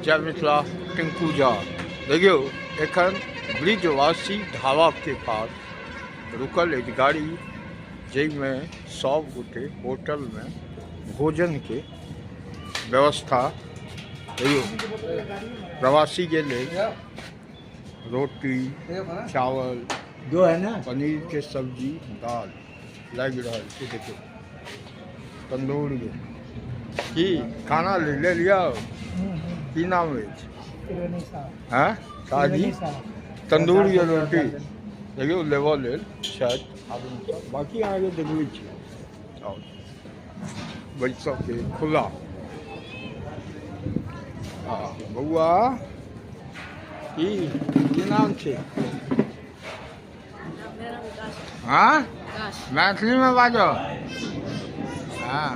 जय मिथिला टिंकू झा। देखियो एखन ब्रिजवासी ढाबा के पास रुकल एक गाड़ी जैमे सब गोटे होटल में भोजन के व्यवस्था देखियो प्रवासी के लिए रोटी चावल जो है ना पनीर के सब्जी दाल लग रहा है। देखियो तंदूर की खाना ले लिया की नाम है हाँ ताजी तंदूर या रोटी देखियो लेवल है शायद आदमी सब बाकी आगे देखबे छी और बड़ी सबके खुला बउआ की नाम छे हाँ मैथिली में बाजो हाँ